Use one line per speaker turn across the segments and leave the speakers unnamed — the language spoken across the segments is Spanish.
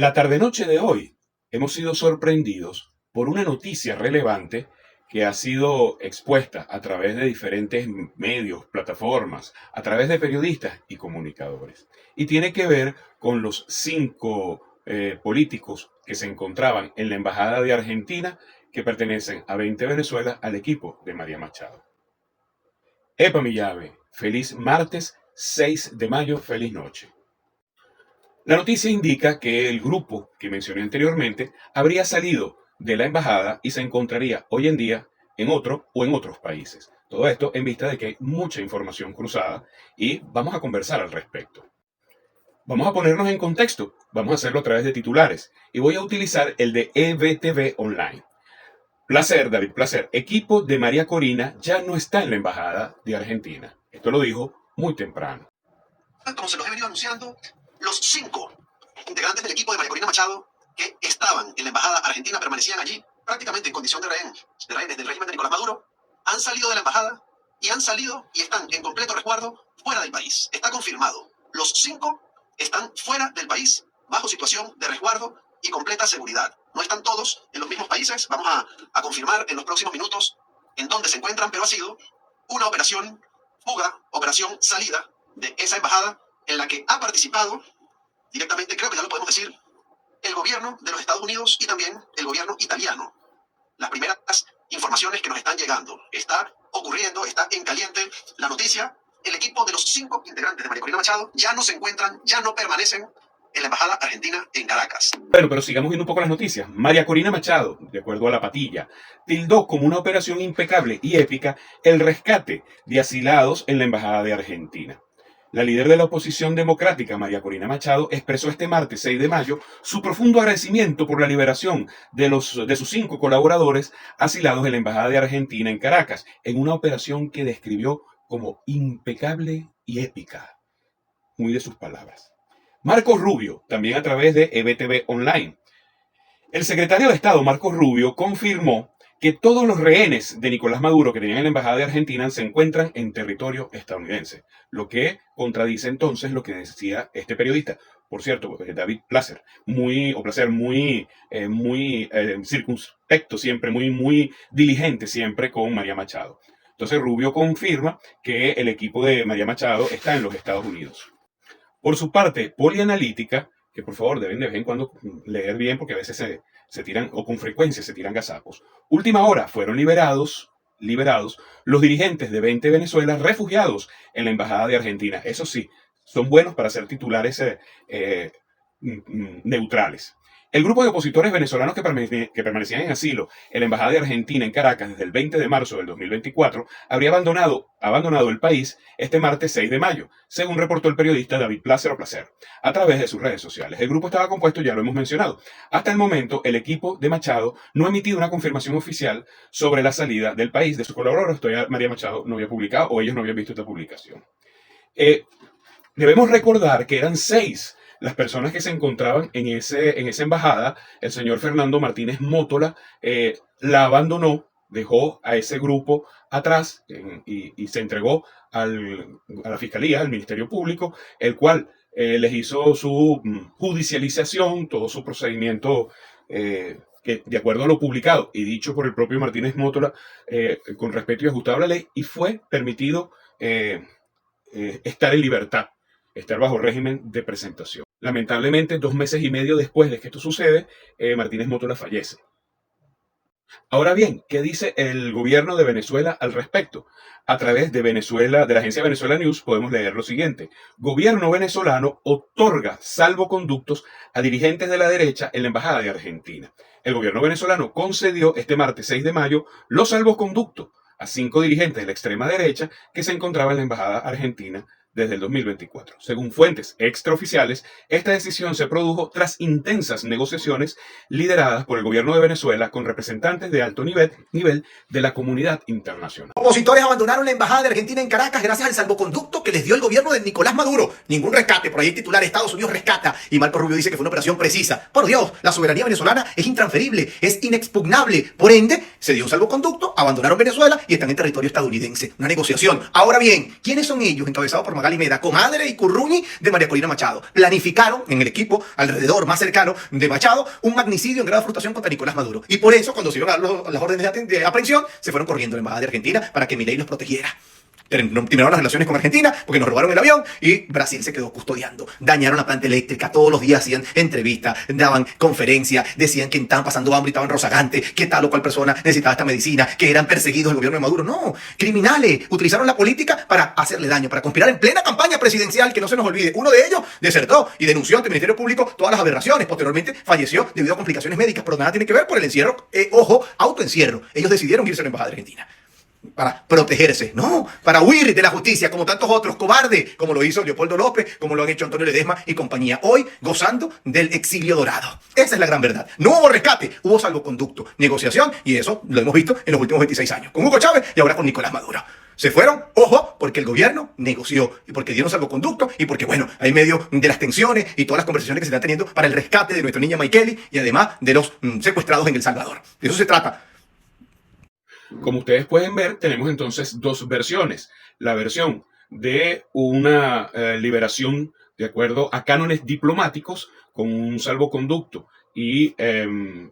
La tarde-noche de hoy hemos sido sorprendidos por una noticia relevante que ha sido expuesta a través de diferentes medios, plataformas, a través de periodistas y comunicadores. Y tiene que ver con los 5 políticos que se encontraban en la Embajada de Argentina que pertenecen a 20 Venezuela al equipo de María Machado. Epa mi llave, feliz martes 6 de mayo, feliz noche. La noticia indica que el grupo que mencioné anteriormente habría salido de la embajada y se encontraría hoy en día en otro o en otros países. Todo esto en vista de que hay mucha información cruzada y vamos a conversar al respecto. Vamos a ponernos en contexto, vamos a hacerlo a través de titulares y voy a utilizar el de EBTV Online. Placer, David Placer, equipo de María Corina ya no está en la embajada de Argentina. Esto lo dijo muy temprano.
Como se los he venido anunciando, los 5 integrantes del equipo de María Corina Machado que estaban en la embajada argentina permanecían allí prácticamente en condición de rehenes del régimen de Nicolás Maduro, han salido de la embajada y están en completo resguardo fuera del país. Está confirmado. Los 5 están fuera del país bajo situación de resguardo y completa seguridad. No están todos en los mismos países. Vamos a confirmar en los próximos minutos en dónde se encuentran, pero ha sido una operación fuga, operación salida de esa embajada en la que ha participado directamente, creo que ya lo podemos decir, el gobierno de los Estados Unidos y también el gobierno italiano. Las primeras informaciones que nos están llegando. Está ocurriendo, está en caliente la noticia. El equipo de los 5 integrantes de María Corina Machado ya no se encuentran, ya no permanecen en la embajada argentina en Caracas.
Bueno, pero sigamos viendo un poco las noticias. María Corina Machado, de acuerdo a La Patilla, tildó como una operación impecable y épica el rescate de asilados en la embajada de Argentina. La líder de la oposición democrática, María Corina Machado, expresó este martes 6 de mayo su profundo agradecimiento por la liberación de sus 5 colaboradores asilados en la embajada de Argentina en Caracas, en una operación que describió como impecable y épica. Muy de sus palabras. Marcos Rubio, también a través de EBTV Online. El secretario de Estado, Marcos Rubio, confirmó que todos los rehenes de Nicolás Maduro que tenían en la Embajada de Argentina se encuentran en territorio estadounidense, lo que contradice entonces lo que decía este periodista. Por cierto, David Placer, muy circunspecto siempre, muy diligente siempre con María Machado. Entonces Rubio confirma que el equipo de María Machado está en los Estados Unidos. Por su parte, Polianalítica, que por favor deben de vez en cuando leer bien porque a veces se tiran, o con frecuencia se tiran gazapos. Última hora, fueron liberados los dirigentes de 20 Venezuela refugiados en la Embajada de Argentina. Eso sí, son buenos para ser titulares neutrales. El grupo de opositores venezolanos que permanecían en asilo en la Embajada de Argentina en Caracas desde el 20 de marzo del 2024 habría abandonado el país este martes 6 de mayo, según reportó el periodista David Placer a través de sus redes sociales. El grupo estaba compuesto, ya lo hemos mencionado. Hasta el momento, el equipo de Machado no ha emitido una confirmación oficial sobre la salida del país de sus colaboradores. Todavía María Machado no había publicado o ellos no habían visto esta publicación. Debemos recordar que eran 6 las personas que se encontraban en esa embajada. El señor Fernando Martínez Mótola la abandonó, dejó a ese grupo atrás y se entregó a la Fiscalía, al Ministerio Público, el cual les hizo su judicialización, todo su procedimiento que de acuerdo a lo publicado y dicho por el propio Martínez Mótola, con respeto y ajustado a la ley, y fue permitido estar en libertad, estar bajo régimen de presentación. Lamentablemente, 2 meses y medio después de que esto sucede, Martínez Mótola fallece. Ahora bien, ¿qué dice el gobierno de Venezuela al respecto? A través de la agencia Venezuela News podemos leer lo siguiente. Gobierno venezolano otorga salvoconductos a dirigentes de la derecha en la Embajada de Argentina. El gobierno venezolano concedió este martes 6 de mayo los salvoconductos a 5 dirigentes de la extrema derecha que se encontraban en la Embajada Argentina desde el 2024. Según fuentes extraoficiales, esta decisión se produjo tras intensas negociaciones lideradas por el gobierno de Venezuela con representantes de alto nivel de la comunidad internacional.
Opositores abandonaron la embajada de Argentina en Caracas gracias al salvoconducto que les dio el gobierno de Nicolás Maduro. Ningún rescate, por ahí el titular Estados Unidos rescata y Marco Rubio dice que fue una operación precisa. Por Dios, la soberanía venezolana es intransferible, es inexpugnable. Por ende, se dio un salvoconducto, abandonaron Venezuela y están en territorio estadounidense. Una negociación. Ahora bien, ¿quiénes son ellos encabezados por Magali Meda, comadre y curruñi de María Corina Machado. Planificaron en el equipo alrededor más cercano de Machado un magnicidio en grado de frustración contra Nicolás Maduro. Y por eso, cuando se iban a dar las órdenes de aprehensión, se fueron corriendo a la embajada de Argentina para que Milei los protegiera. Terminaron las relaciones con Argentina porque nos robaron el avión y Brasil se quedó custodiando. Dañaron la planta eléctrica, todos los días hacían entrevistas, daban conferencias, decían que estaban pasando hambre y estaban rozagantes, que tal o cual persona necesitaba esta medicina, que eran perseguidos del gobierno de Maduro. No, criminales, utilizaron la política para hacerle daño, para conspirar en plena campaña presidencial, que no se nos olvide. Uno de ellos desertó y denunció ante el Ministerio Público todas las aberraciones. Posteriormente falleció debido a complicaciones médicas, pero nada tiene que ver por el encierro, ojo, autoencierro. Ellos decidieron irse a la embajada de Argentina para protegerse, no, para huir de la justicia, como tantos otros cobardes, como lo hizo Leopoldo López, como lo han hecho Antonio Ledesma y compañía, hoy gozando del exilio dorado. Esa es la gran verdad. No hubo rescate, hubo salvoconducto, negociación, y eso lo hemos visto en los últimos 26 años, con Hugo Chávez y ahora con Nicolás Maduro. Se fueron, ojo, porque el gobierno negoció y porque dieron salvoconducto y porque, bueno, hay medio de las tensiones y todas las conversaciones que se están teniendo para el rescate de nuestra niña Maikeli y además de los secuestrados en El Salvador. De eso se trata.
Como ustedes pueden ver, tenemos entonces dos versiones. La versión de una liberación de acuerdo a cánones diplomáticos con un salvoconducto y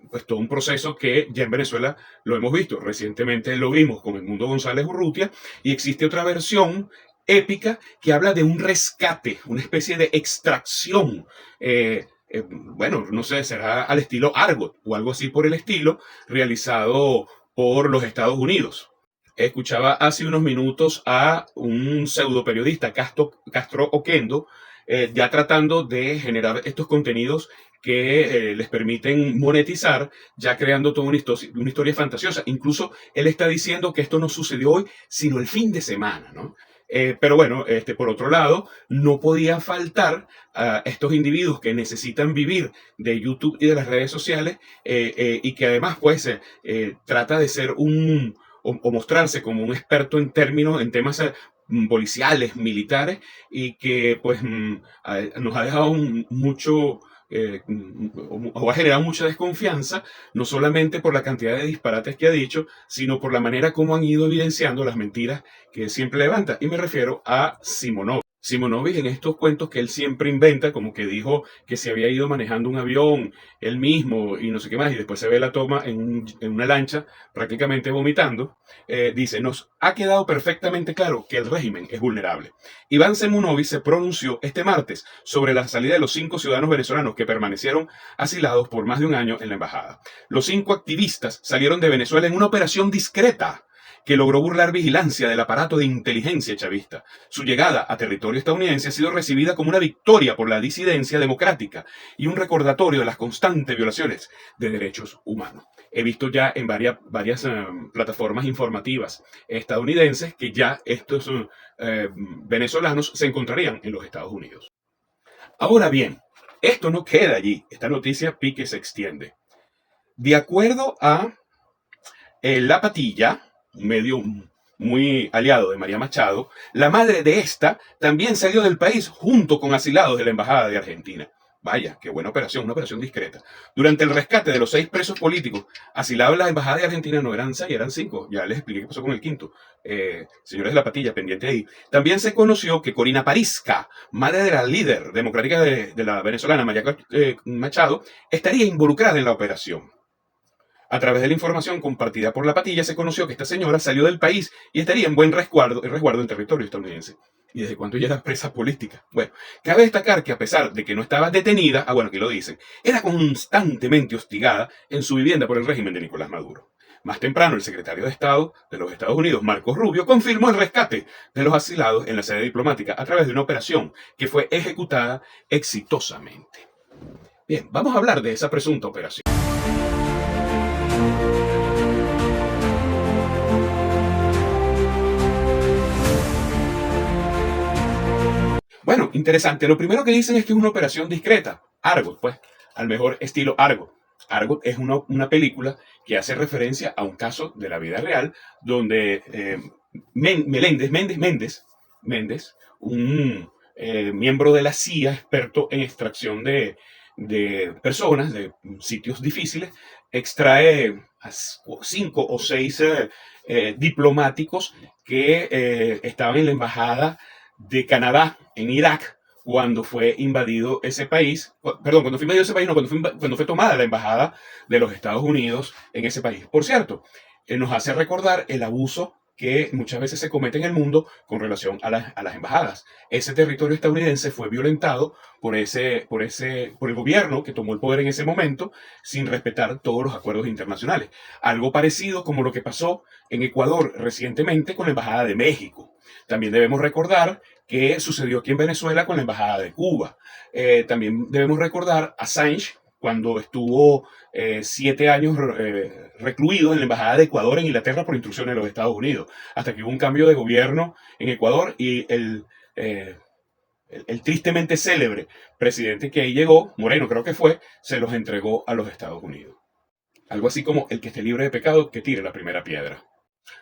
pues todo un proceso que ya en Venezuela lo hemos visto. Recientemente lo vimos con Edmundo González Urrutia y existe otra versión épica que habla de un rescate, una especie de extracción. Bueno, no sé, será al estilo Argot o algo así por el estilo, realizado por los Estados Unidos. Escuchaba hace unos minutos a un pseudo periodista, Castro Oquendo, ya tratando de generar estos contenidos que les permiten monetizar, ya creando toda una historia fantasiosa. Incluso él está diciendo que esto no sucedió hoy, sino el fin de semana, ¿no? Pero bueno, por otro lado, no podía faltar a estos individuos que necesitan vivir de YouTube y de las redes sociales y que además pues trata de ser o mostrarse como un experto en temas policiales, militares y que pues nos ha dejado mucho... o ha generado mucha desconfianza, no solamente por la cantidad de disparates que ha dicho, sino por la manera como han ido evidenciando las mentiras que siempre levanta. Y me refiero a Simonovic. Simonovic en estos cuentos que él siempre inventa, como que dijo que se había ido manejando un avión él mismo y no sé qué más, y después se ve la toma en una lancha prácticamente vomitando, dice, nos ha quedado perfectamente claro que el régimen es vulnerable. Iván Simonovic se pronunció este martes sobre la salida de los 5 ciudadanos venezolanos que permanecieron asilados por más de un año en la embajada. Los 5 activistas salieron de Venezuela en una operación discreta que logró burlar vigilancia del aparato de inteligencia chavista. Su llegada a territorio estadounidense ha sido recibida como una victoria por la disidencia democrática y un recordatorio de las constantes violaciones de derechos humanos. He visto ya en varias plataformas informativas estadounidenses que ya estos venezolanos se encontrarían en los Estados Unidos. Ahora bien, esto no queda allí. Esta noticia pique se extiende. De acuerdo a La Patilla, un medio muy aliado de María Machado, la madre de esta también salió del país junto con asilados de la Embajada de Argentina. Vaya, qué buena operación, una operación discreta. Durante el rescate de los 6 presos políticos asilados en la Embajada de Argentina, no eran 6, eran 5. Ya les expliqué qué pasó con el quinto. Señores de La Patilla, pendiente ahí. También se conoció que Corina Parisca, madre de la líder democrática de la venezolana María Machado, estaría involucrada en la operación. A través de la información compartida por La Patilla se conoció que esta señora salió del país y estaría en buen resguardo en territorio estadounidense. ¿Y desde cuándo ella era presa política? Bueno, cabe destacar que a pesar de que no estaba detenida, bueno, aquí lo dicen, era constantemente hostigada en su vivienda por el régimen de Nicolás Maduro. Más temprano, el secretario de Estado de los Estados Unidos, Marco Rubio, confirmó el rescate de los asilados en la sede diplomática a través de una operación que fue ejecutada exitosamente. Bien, vamos a hablar de esa presunta operación. Bueno, interesante. Lo primero que dicen es que es una operación discreta. Argot, pues, al mejor estilo Argot. Argot es una película que hace referencia a un caso de la vida real donde Méndez, un miembro de la CIA, experto en extracción de personas de sitios difíciles, extrae a 5 o 6 diplomáticos que estaban en la embajada de Canadá en Irak cuando fue invadido ese país, perdón, cuando fue invadido ese país, no, cuando fue tomada la embajada de los Estados Unidos en ese país. Por cierto, nos hace recordar el abuso que muchas veces se comete en el mundo con relación a las embajadas. Ese territorio estadounidense fue violentado por el gobierno que tomó el poder en ese momento sin respetar todos los acuerdos internacionales. Algo parecido como lo que pasó en Ecuador recientemente con la Embajada de México. También debemos recordar que sucedió aquí en Venezuela con la Embajada de Cuba. También debemos recordar a Assange cuando estuvo 7 años recluido en la Embajada de Ecuador en Inglaterra por instrucciones de los Estados Unidos, hasta que hubo un cambio de gobierno en Ecuador y el tristemente célebre presidente que ahí llegó, Moreno creo que fue, se los entregó a los Estados Unidos. Algo así como el que esté libre de pecado, que tire la primera piedra.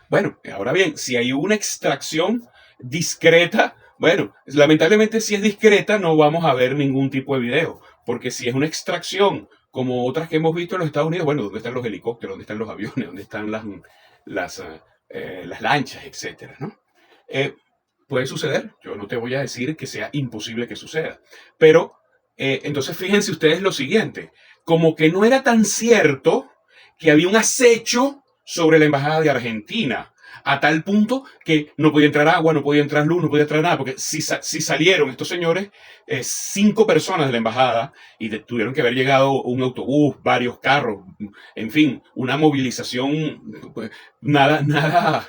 Bueno, ahora bien, si hay una extracción discreta, bueno, lamentablemente si es discreta no vamos a ver ningún tipo de video, porque si es una extracción como otras que hemos visto en los Estados Unidos, bueno, ¿dónde están los helicópteros? ¿Dónde están los aviones? ¿Dónde están las lanchas, etcétera, ¿no? Puede suceder, yo no te voy a decir que sea imposible que suceda, pero entonces fíjense ustedes lo siguiente, como que no era tan cierto que había un acecho sobre la embajada de Argentina, a tal punto que no podía entrar agua, no podía entrar luz, no podía entrar nada, porque si salieron estos señores, 5 personas de la embajada, y tuvieron que haber llegado un autobús, varios carros, en fin, una movilización, nada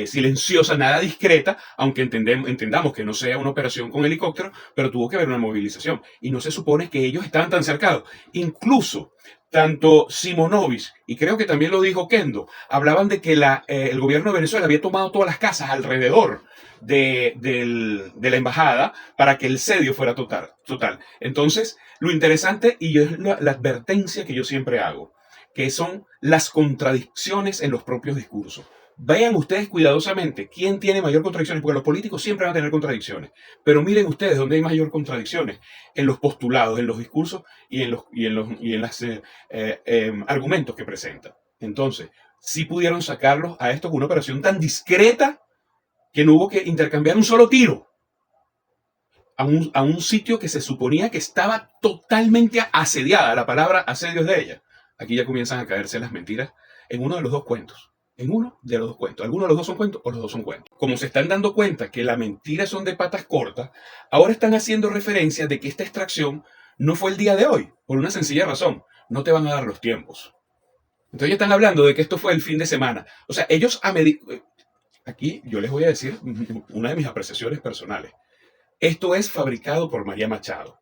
silenciosa, nada discreta, aunque entendamos que no sea una operación con helicóptero, pero tuvo que haber una movilización, y no se supone que ellos estaban tan cercados. Incluso tanto Simonovic, y creo que también lo dijo Kendo, hablaban de que el gobierno de Venezuela había tomado todas las casas alrededor de la embajada para que el sedio fuera total. Entonces, lo interesante, y es la advertencia que yo siempre hago, que son las contradicciones en los propios discursos. Vean ustedes cuidadosamente quién tiene mayor contradicciones, porque los políticos siempre van a tener contradicciones. Pero miren ustedes dónde hay mayor contradicciones: en los postulados, en los discursos y en los argumentos que presentan. Entonces, sí pudieron sacarlos a esto con una operación tan discreta que no hubo que intercambiar un solo tiro a un sitio que se suponía que estaba totalmente asediada. La palabra asedio es de ella. Aquí ya comienzan a caerse las mentiras en uno de los dos cuentos. Algunos de los dos son cuentos o los dos son cuentos. Como se están dando cuenta que las mentiras son de patas cortas, ahora están haciendo referencia de que esta extracción no fue el día de hoy, por una sencilla razón: no te van a dar los tiempos. Entonces ya están hablando de que esto fue el fin de semana. O sea, ellos aquí yo les voy a decir una de mis apreciaciones personales. Esto es fabricado por María Machado.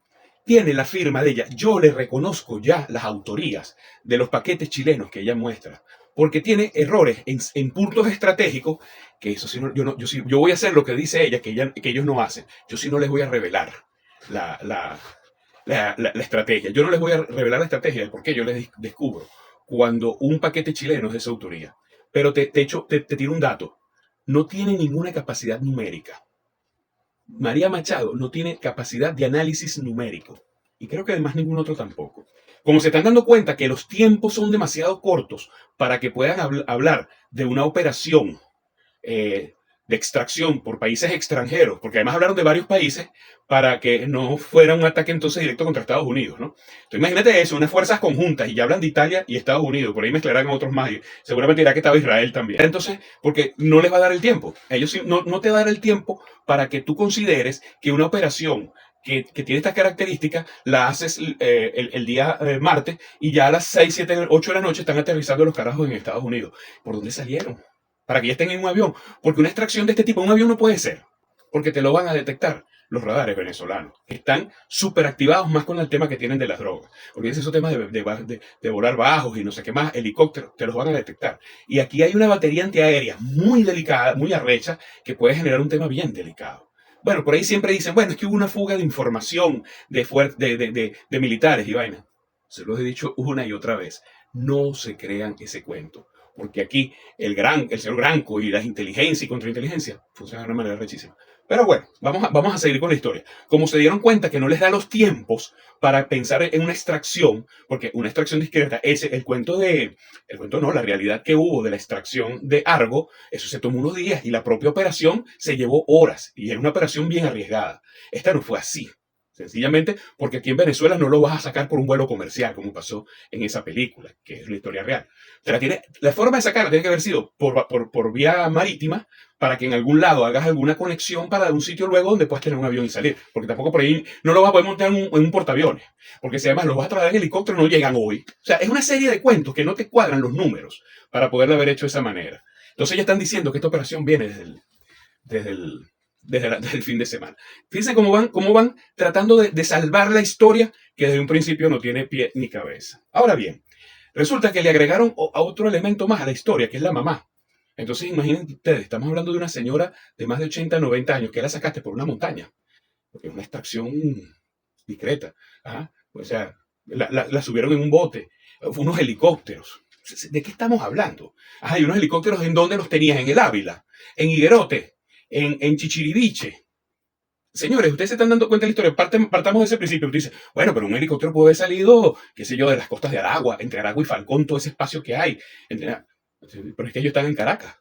Tiene la firma de ella. Yo le reconozco ya las autorías de los paquetes chilenos que ella muestra, porque tiene errores en puntos estratégicos, que eso sí, yo voy a hacer lo que dice ella, que ellos no hacen. Yo sí no les voy a revelar la estrategia. Yo no les voy a revelar la estrategia de por qué yo les descubro cuando un paquete chileno es de esa autoría. Pero te tiro un dato. No tiene ninguna capacidad numérica. María Machado no tiene capacidad de análisis numérico. Y creo que además ningún otro tampoco. Como se están dando cuenta que los tiempos son demasiado cortos para que puedan hablar de una operación de extracción por países extranjeros, porque además hablaron de varios países para que no fuera un ataque entonces directo contra Estados Unidos, ¿no? Entonces imagínate eso, unas fuerzas conjuntas, y ya hablan de Italia y Estados Unidos, por ahí mezclarán con otros más, y seguramente dirá que estaba Israel también. Entonces, porque no les va a dar el tiempo, ellos no te va a dar el tiempo para que tú consideres que una operación que tiene estas características la haces el día martes, y ya a las 6, 7, 8 de la noche están aterrizando los carajos en Estados Unidos. ¿Por dónde salieron? Para que ya estén en un avión. Porque una extracción de este tipo en un avión no puede ser, porque te lo van a detectar los radares venezolanos. Están súper activados más con el tema que tienen de las drogas. Olvídense esos temas de volar bajos y no sé qué más, helicópteros, te los van a detectar. Y aquí hay una batería antiaérea muy delicada, muy arrecha, que puede generar un tema bien delicado. Bueno, por ahí siempre dicen, bueno, es que hubo una fuga de información de militares y vaina. Se los he dicho una y otra vez. No se crean ese cuento. porque aquí el señor Granco y la inteligencia y contrainteligencia funcionan de una manera rechísima. Pero bueno, vamos a seguir con la historia. Como se dieron cuenta que no les da los tiempos para pensar en una extracción, porque una extracción discreta, la realidad que hubo de la extracción de Argo, eso se tomó unos días y la propia operación se llevó horas y era una operación bien arriesgada. Esta no fue así. Sencillamente porque aquí en Venezuela no lo vas a sacar por un vuelo comercial, como pasó en esa película, que es la historia real. La forma de sacarla tiene que haber sido por vía marítima, para que en algún lado hagas alguna conexión para un sitio luego donde puedas tener un avión y salir. Porque tampoco por ahí no lo vas a poder montar en un portaaviones. Porque si además lo vas a traer en helicóptero, no llegan hoy. O sea, es una serie de cuentos que no te cuadran los números para poderlo haber hecho de esa manera. Entonces ya están diciendo que esta operación viene desde el fin de semana. Fíjense cómo van tratando de salvar la historia que desde un principio no tiene pie ni cabeza. Ahora bien, resulta que le agregaron a otro elemento más a la historia, que es la mamá. Entonces imaginen ustedes, estamos hablando de una señora de más de 80, 90 años que la sacaste por una montaña, porque es una extracción discreta. ¿Ah? O sea, la subieron en un bote, unos helicópteros. ¿De qué estamos hablando? ¿Y unos helicópteros en dónde los tenías? En el Ávila, en Higuerote, en Chichiriviche. Señores, ustedes se están dando cuenta de la historia. Partamos de ese principio. Usted dice, bueno, pero un helicóptero puede haber salido, qué sé yo, de las costas de Aragua, entre Aragua y Falcón, todo ese espacio que hay. Pero es que ellos están en Caracas.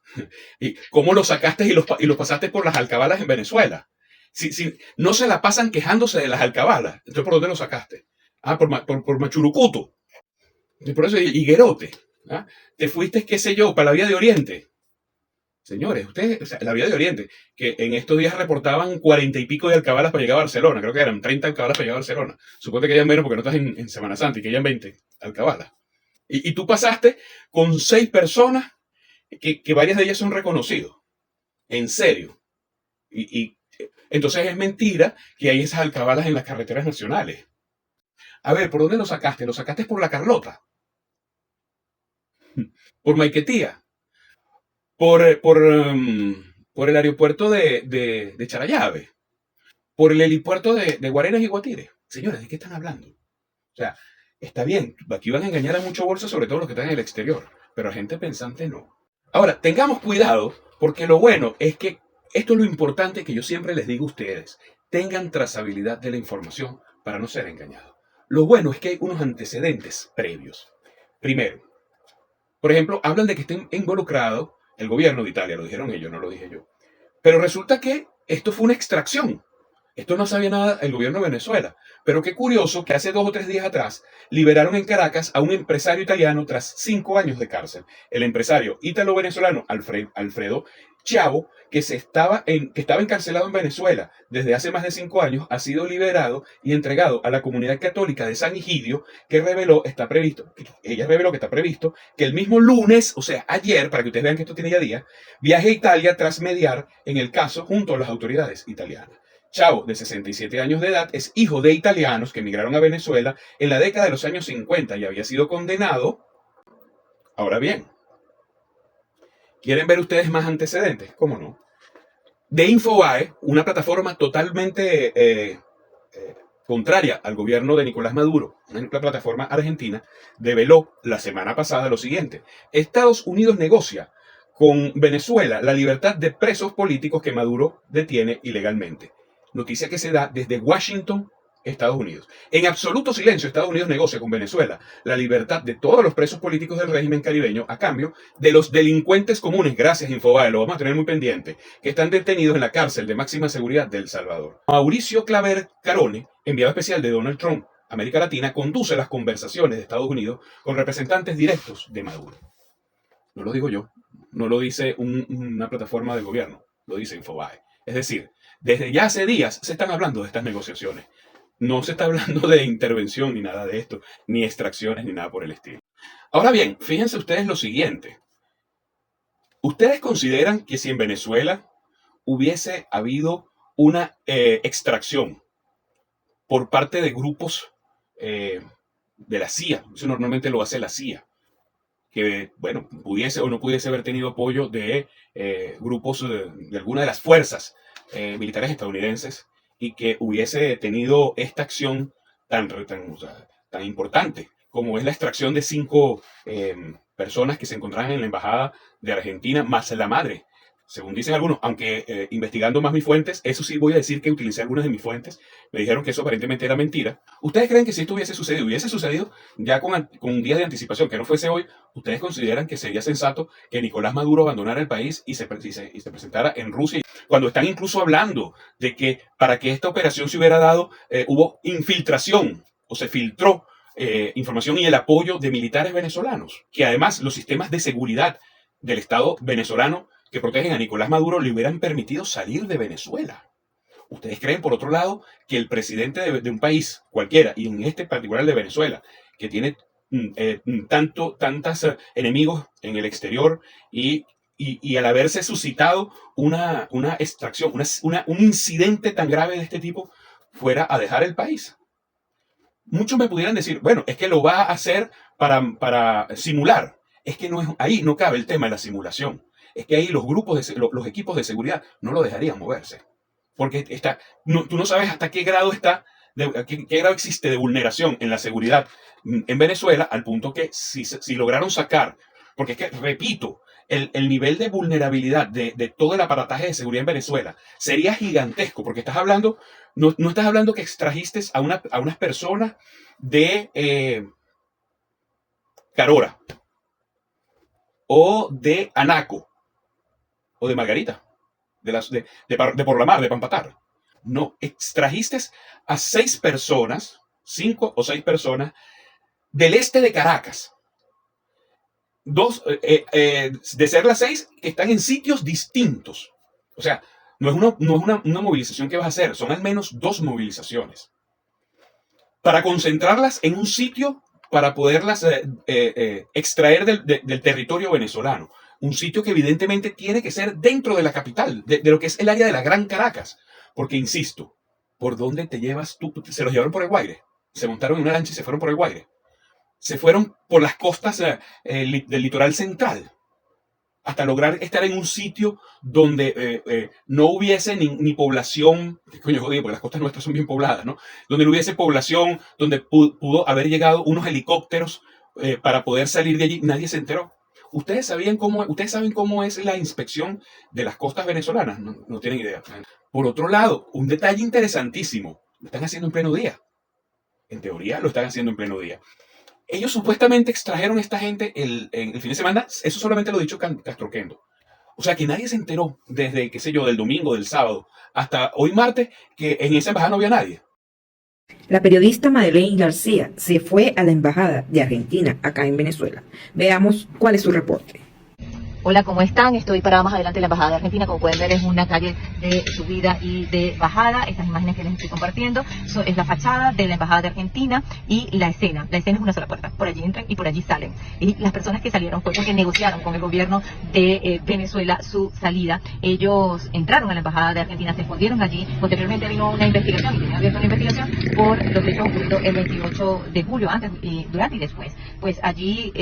¿Y cómo los sacaste y los pasaste por las alcabalas en Venezuela? Si no se la pasan quejándose de las alcabalas, entonces ¿por dónde los sacaste? Por Machurucuto. Por eso Higuerote. Te fuiste, qué sé yo, para la vía de Oriente. Señores, ustedes, o sea, la vía de Oriente, que en estos días reportaban 40 y pico de alcabalas para llegar a Barcelona. Creo que eran 30 alcabalas para llegar a Barcelona. Suponte que hayan menos porque no estás en Semana Santa y que hayan 20 alcabalas. Y tú pasaste con 6 personas que varias de ellas son reconocidos. En serio. Entonces es mentira que hay esas alcabalas en las carreteras nacionales. A ver, ¿por dónde lo sacaste? ¿Lo sacaste por la Carlota? ¿Por Maiquetía? ¿Por el aeropuerto de Charallave? ¿Por el helipuerto de Guarenas y Guatire? Señores, ¿de qué están hablando? O sea, está bien, aquí van a engañar a mucho bolso, sobre todo los que están en el exterior, pero a gente pensante no. Ahora, tengamos cuidado, porque lo bueno es que esto es lo importante que yo siempre les digo a ustedes. Tengan trazabilidad de la información para no ser engañados. Lo bueno es que hay unos antecedentes previos. Primero, por ejemplo, hablan de que estén involucrados el gobierno de Italia, lo dijeron ellos, no lo dije yo. Pero resulta que esto fue una extracción. Esto no sabía nada el gobierno de Venezuela. Pero qué curioso que hace 2 o 3 días atrás liberaron en Caracas a un empresario italiano tras 5 años de cárcel. El empresario ítalo-venezolano Alfredo Chavo, que estaba encarcelado en Venezuela desde hace más de 5 años, ha sido liberado y entregado a la comunidad católica de San Egidio, ella reveló que está previsto que el mismo lunes, o sea, ayer, para que ustedes vean que esto tiene ya días, viaje a Italia tras mediar en el caso junto a las autoridades italianas. Chavo, de 67 años de edad, es hijo de italianos que emigraron a Venezuela en la década de los años 50 y había sido condenado. Ahora bien, ¿quieren ver ustedes más antecedentes? ¿Cómo no? De Infobae, una plataforma totalmente contraria al gobierno de Nicolás Maduro, una plataforma argentina, develó la semana pasada lo siguiente. Estados Unidos negocia con Venezuela la libertad de presos políticos que Maduro detiene ilegalmente. Noticia que se da desde Washington, Estados Unidos. En absoluto silencio, Estados Unidos negocia con Venezuela la libertad de todos los presos políticos del régimen caribeño a cambio de los delincuentes comunes, gracias Infobae, lo vamos a tener muy pendiente, que están detenidos en la cárcel de máxima seguridad de El Salvador. Mauricio Claver Carone, enviado especial de Donald Trump a América Latina, conduce las conversaciones de Estados Unidos con representantes directos de Maduro. No lo digo yo, no lo dice una plataforma del gobierno, lo dice Infobae. Es decir, desde ya hace días se están hablando de estas negociaciones. No se está hablando de intervención ni nada de esto, ni extracciones ni nada por el estilo. Ahora bien, fíjense ustedes lo siguiente. ¿Ustedes consideran que si en Venezuela hubiese habido una extracción por parte de grupos de la CIA, eso normalmente lo hace la CIA, que, bueno, pudiese o no pudiese haber tenido apoyo de grupos de alguna de las fuerzas militares estadounidenses, y que hubiese tenido esta acción tan importante como es la extracción de 5 personas que se encontraban en la embajada de Argentina, más la madre. Según dicen algunos, aunque investigando más mis fuentes, eso sí voy a decir que utilicé algunas de mis fuentes, me dijeron que eso aparentemente era mentira. ¿Ustedes creen que si esto hubiese sucedido ya con un día de anticipación, que no fuese hoy, ustedes consideran que sería sensato que Nicolás Maduro abandonara el país y se presentara en Rusia? Cuando están incluso hablando de que para que esta operación se hubiera dado, hubo infiltración o se filtró información y el apoyo de militares venezolanos, que además los sistemas de seguridad del Estado venezolano que protegen a Nicolás Maduro le hubieran permitido salir de Venezuela. ¿Ustedes creen, por otro lado, que el presidente de un país cualquiera, y en este particular de Venezuela, que tiene tantos enemigos en el exterior y al haberse suscitado una extracción, un incidente tan grave de este tipo, fuera a dejar el país? Muchos me pudieran decir, bueno, es que lo va a hacer para simular. Es que ahí no cabe el tema de la simulación. Es que ahí los equipos de seguridad no lo dejarían moverse. Porque tú no sabes hasta qué grado qué grado existe de vulneración en la seguridad en Venezuela, al punto que si lograron sacar, porque es que, repito, el nivel de vulnerabilidad de todo el aparataje de seguridad en Venezuela sería gigantesco, porque no estás hablando que extrajiste a unas personas de Carora, o de Anaco, o de Margarita, de Por la Mar, de Pampatar. No, extrajiste a 5 o 6 personas del este de Caracas. De ser las 6 que están en sitios distintos. O sea, no es una movilización que vas a hacer, son al menos 2 movilizaciones. Para concentrarlas en un sitio para poderlas extraer del territorio venezolano. Un sitio que evidentemente tiene que ser dentro de la capital, de lo que es el área de la Gran Caracas. Porque, insisto, ¿por dónde te llevas tú? Se los llevaron por el Guaire. Se montaron en una lancha y se fueron por el Guaire. Se fueron por las costas del litoral central hasta lograr estar en un sitio donde no hubiese ni población, ¿qué coño jodido? Porque las costas nuestras son bien pobladas, ¿no? Donde no hubiese población, donde pudo haber llegado unos helicópteros para poder salir de allí. Nadie se enteró. ¿Ustedes saben cómo es la inspección de las costas venezolanas? No tienen idea. Por otro lado, un detalle interesantísimo. Lo están haciendo en pleno día. En teoría, lo están haciendo en pleno día. Ellos supuestamente extrajeron a esta gente el fin de semana. Eso solamente lo ha dicho Castroquendo. O sea que nadie se enteró desde, qué sé yo, del domingo, del sábado, hasta hoy martes, que en esa embajada no había nadie.
La periodista Madeleine García se fue a la embajada de Argentina acá en Venezuela. Veamos cuál es su reporte.
Hola, ¿cómo están? Estoy parada más adelante de la Embajada de Argentina. Como pueden ver, es una calle de subida y de bajada. Estas imágenes que les estoy compartiendo es la fachada de la Embajada de Argentina y la escena. La escena es una sola puerta. Por allí entran y por allí salen. Y las personas que salieron fue porque negociaron con el gobierno de Venezuela su salida. Ellos entraron a la Embajada de Argentina, se escondieron allí. Posteriormente vino una investigación y tenían abierta una investigación por los hechos ocurridos el 28 de julio, antes, durante y después. Pues allí,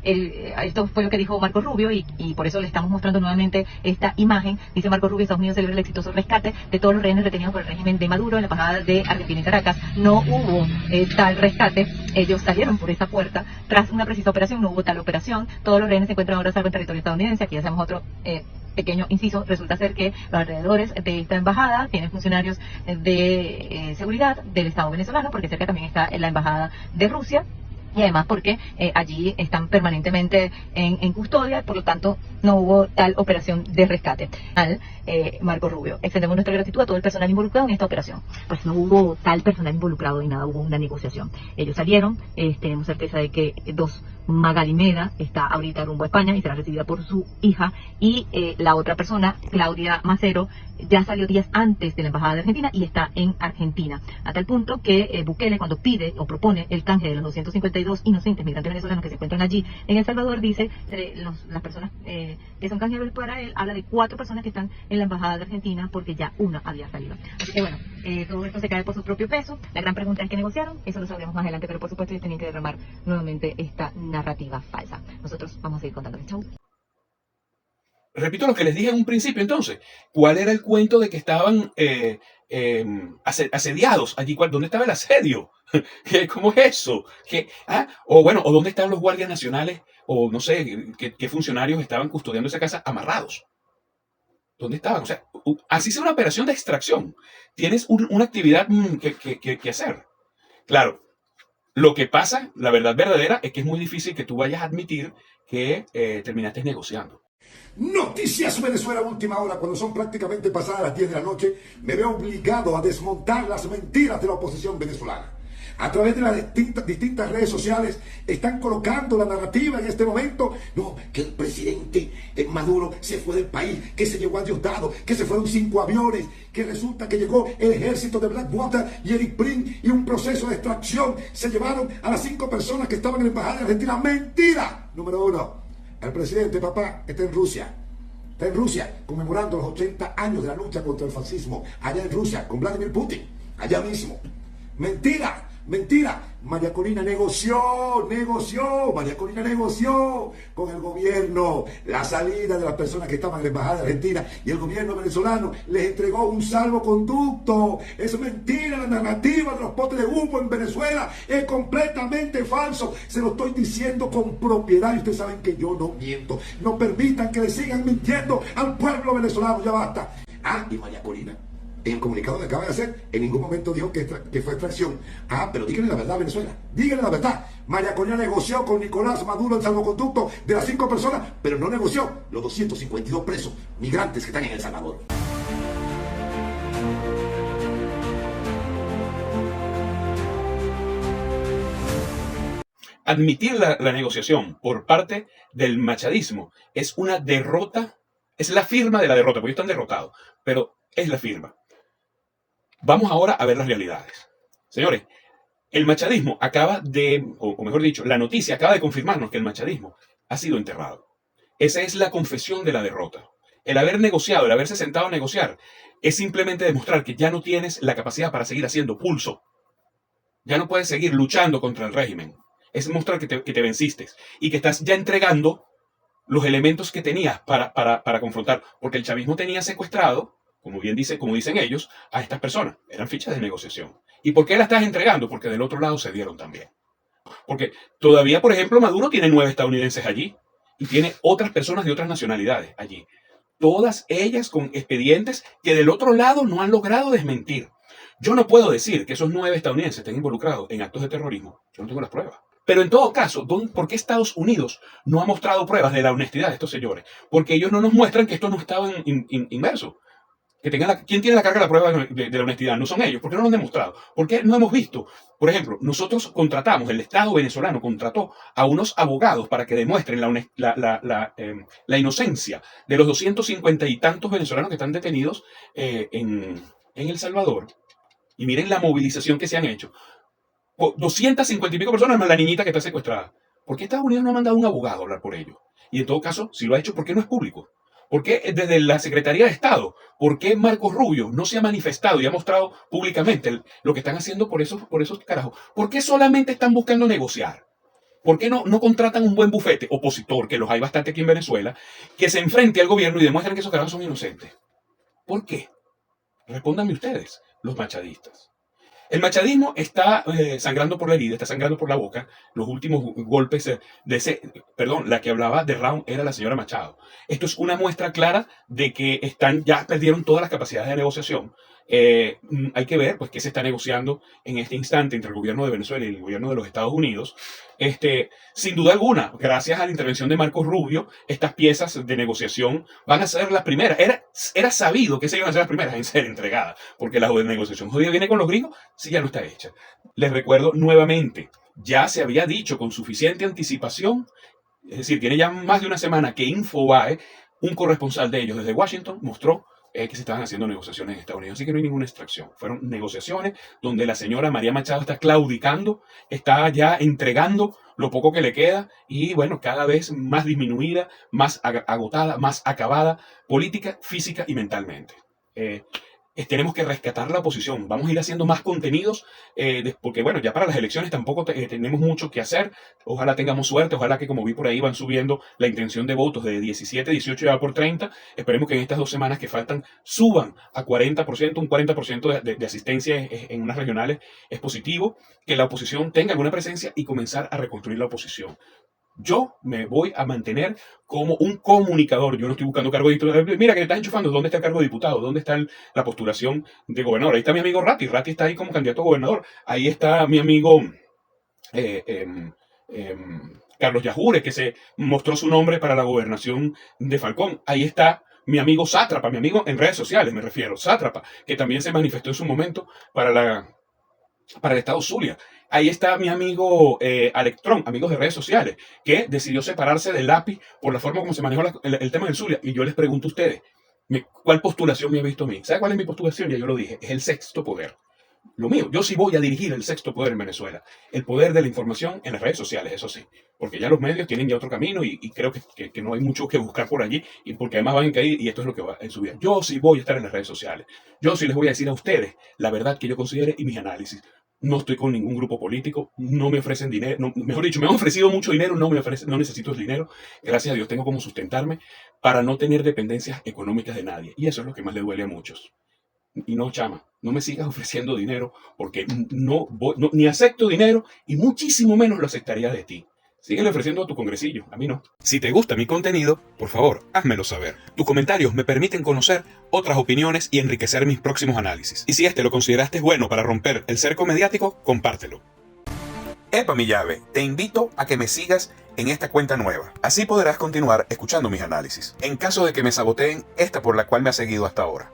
esto fue lo que dijo Marco Rubio y por eso le estamos mostrando nuevamente esta imagen. Dice Marco Rubio: Estados Unidos celebra el exitoso rescate de todos los rehenes retenidos por el régimen de Maduro en la embajada de Argentina en Caracas. No hubo tal rescate, ellos salieron por esa puerta tras una precisa operación, no hubo tal operación, todos los rehenes se encuentran ahora a salvo en territorio estadounidense. Aquí hacemos otro pequeño inciso. Resulta ser que los alrededores de esta embajada tienen funcionarios de seguridad del Estado venezolano, porque cerca también está la embajada de Rusia. Y además porque allí están permanentemente en custodia, por lo tanto no hubo tal operación de rescate. Al Marco Rubio: extendemos nuestra gratitud a todo el personal involucrado en esta operación. Pues no hubo tal personal involucrado ni nada, hubo una negociación. Ellos salieron, tenemos certeza de que Magali Meda está ahorita rumbo a España y será recibida por su hija, y la otra persona, Claudia Macero, ya salió días antes de la Embajada de Argentina y está en Argentina, a tal punto que Bukele, cuando pide o propone el canje de los 252 inocentes migrantes venezolanos que se encuentran allí en El Salvador, dice las personas que son canjeables para él, habla de 4 personas que están en la Embajada de Argentina porque ya una había salido. Así que bueno, todo esto se cae por su propio peso. La gran pregunta es: ¿qué negociaron? Eso lo sabremos más adelante, pero por supuesto ellos tenían que derramar nuevamente esta narrativa falsa. Nosotros vamos a seguir contándoles. Chau.
Repito lo que les dije en un principio, entonces. ¿Cuál era el cuento de que estaban asediados allí? ¿Dónde estaba el asedio? ¿Cómo es eso? O bueno, o dónde están los guardias nacionales, o no sé, qué funcionarios estaban custodiando esa casa amarrados. ¿Dónde estaban? O sea, así sea una operación de extracción. Tienes una actividad que hacer. Claro, lo que pasa, la verdad verdadera, es que es muy difícil que tú vayas a admitir que terminaste negociando.
Noticias Venezuela última hora, cuando son prácticamente pasadas las 10 de la noche, me veo obligado a desmontar las mentiras de la oposición venezolana. A través de las distintas redes sociales están colocando la narrativa en este momento. No, que el presidente Maduro se fue del país, que se llegó a Diosdado, que se fueron 5 aviones, que resulta que llegó el ejército de Blackwater y Eric Prince y un proceso de extracción. Se llevaron a las 5 personas que estaban en la embajada de Argentina. ¡Mentira! Número 1. El presidente, papá, está en Rusia. Está en Rusia, conmemorando los 80 años de la lucha contra el fascismo. Allá en Rusia, con Vladimir Putin. Allá mismo. ¡Mentira! Mentira, María Corina negoció con el gobierno la salida de las personas que estaban en la embajada de Argentina y el gobierno venezolano les entregó un salvoconducto. Es mentira, la narrativa de los potes de humo en Venezuela es completamente falso. Se lo estoy diciendo con propiedad y ustedes saben que yo no miento. No permitan que le sigan mintiendo al pueblo venezolano, ya basta. Y María Corina, en el comunicado que acaba de hacer, en ningún momento dijo que fue extracción. Pero díganle la verdad a Venezuela. Díganle la verdad. María Corina negoció con Nicolás Maduro el salvoconducto de las 5 personas, pero no negoció los 252 presos migrantes que están en El Salvador.
Admitir la negociación por parte del machadismo es una derrota, es la firma de la derrota, porque ellos están derrotados, pero es la firma. Vamos ahora a ver las realidades. Señores, el machadismo acaba de, o mejor dicho, la noticia acaba de confirmarnos que el machadismo ha sido enterrado. Esa es la confesión de la derrota. El haber negociado, el haberse sentado a negociar, es simplemente demostrar que ya no tienes la capacidad para seguir haciendo pulso. Ya no puedes seguir luchando contra el régimen. Es mostrar que te venciste y que estás ya entregando los elementos que tenías para confrontar. Porque el chavismo tenía secuestrado, como dicen ellos, a estas personas. Eran fichas de negociación. ¿Y por qué la estás entregando? Porque del otro lado se dieron también. Porque todavía, por ejemplo, Maduro tiene 9 estadounidenses allí y tiene otras personas de otras nacionalidades allí. Todas ellas con expedientes que del otro lado no han logrado desmentir. Yo no puedo decir que esos 9 estadounidenses estén involucrados en actos de terrorismo. Yo no tengo las pruebas. Pero en todo caso, ¿por qué Estados Unidos no ha mostrado pruebas de la honestidad de estos señores? Porque ellos no nos muestran que estos no estaban inmersos. ¿Quién tiene la carga de la prueba de la honestidad? No son ellos. ¿Por qué no lo han demostrado? ¿Por qué no hemos visto? Por ejemplo, nosotros el Estado venezolano contrató a unos abogados para que demuestren la inocencia de los 250 y tantos venezolanos que están detenidos en El Salvador. Y miren la movilización que se han hecho. 250 y pico personas más la niñita que está secuestrada. ¿Por qué Estados Unidos no ha mandado un abogado a hablar por ellos? Y en todo caso, si lo ha hecho, ¿por qué no es público? ¿Por qué desde la Secretaría de Estado? ¿Por qué Marcos Rubio no se ha manifestado y ha mostrado públicamente lo que están haciendo por esos carajos? ¿Por qué solamente están buscando negociar? ¿Por qué no contratan un buen bufete opositor, que los hay bastante aquí en Venezuela, que se enfrente al gobierno y demuestren que esos carajos son inocentes? ¿Por qué? Respóndanme ustedes, los machadistas. El machadismo está sangrando por la herida, está sangrando por la boca. Los últimos golpes la que hablaba de Round era la señora Machado. Esto es una muestra clara de que ya perdieron todas las capacidades de negociación. Hay que ver pues qué se está negociando en este instante entre el gobierno de Venezuela y el gobierno de los Estados Unidos. Sin duda alguna, gracias a la intervención de Marcos Rubio, estas piezas de negociación van a ser las primeras. Era sabido que se iban a ser las primeras en ser entregadas, porque la negociación jodida viene con los gringos, si ya no está hecha. Les recuerdo nuevamente, ya se había dicho con suficiente anticipación, es decir, tiene ya más de una semana que Infobae, un corresponsal de ellos desde Washington, mostró que se estaban haciendo negociaciones en Estados Unidos. Así que no hay ninguna extracción. Fueron negociaciones donde la señora María Machado está claudicando, está ya entregando lo poco que le queda y, bueno, cada vez más disminuida, más agotada, más acabada, política, física y mentalmente. tenemos que rescatar la oposición. Vamos a ir haciendo más contenidos, porque bueno, ya para las elecciones tampoco tenemos mucho que hacer. Ojalá tengamos suerte, ojalá que, como vi por ahí, van subiendo la intención de votos de 17, 18 ya por 30. Esperemos que en estas 2 semanas que faltan suban a 40%, un 40% de asistencia en unas regionales es positivo, que la oposición tenga alguna presencia y comenzar a reconstruir la oposición. Yo me voy a mantener como un comunicador. Yo no estoy buscando cargo de diputado. Mira, que le estás enchufando. ¿Dónde está el cargo de diputado? ¿Dónde está la postulación de gobernador? Ahí está mi amigo Ratti. Ratti está ahí como candidato a gobernador. Ahí está mi amigo Carlos Yajure, que se mostró su nombre para la gobernación de Falcón. Ahí está mi amigo Sátrapa, mi amigo en redes sociales, me refiero. Sátrapa, que también se manifestó en su momento para el estado Zulia. Ahí está mi amigo Alectrón, amigos de redes sociales, que decidió separarse del lápiz por la forma como se manejó el tema del Zulia. Y yo les pregunto a ustedes, ¿cuál postulación me ha visto a mí? ¿Sabe cuál es mi postulación? Ya yo lo dije, es el sexto poder. Lo mío, yo sí voy a dirigir el sexto poder en Venezuela. El poder de la información en las redes sociales, eso sí. Porque ya los medios tienen ya otro camino y creo que no hay mucho que buscar por allí. Y porque además van a caer y esto es lo que va en su vida. Yo sí voy a estar en las redes sociales. Yo sí les voy a decir a ustedes la verdad que yo considere y mis análisis. No estoy con ningún grupo político, no me ofrecen dinero, mejor dicho, me han ofrecido mucho dinero, no necesito el dinero. Gracias a Dios tengo como sustentarme para no tener dependencias económicas de nadie. Y eso es lo que más le duele a muchos. Y no, chama, no me sigas ofreciendo dinero porque ni acepto dinero y muchísimo menos lo aceptaría de ti. Síguele ofreciendo a tu congresillo, a mí no. Si te gusta mi contenido, por favor, házmelo saber. Tus comentarios me permiten conocer otras opiniones y enriquecer mis próximos análisis. Y si este lo consideraste bueno para romper el cerco mediático, compártelo. Epa mi llave, te invito a que me sigas en esta cuenta nueva. Así podrás continuar escuchando mis análisis, en caso de que me saboteen esta por la cual me has seguido hasta ahora.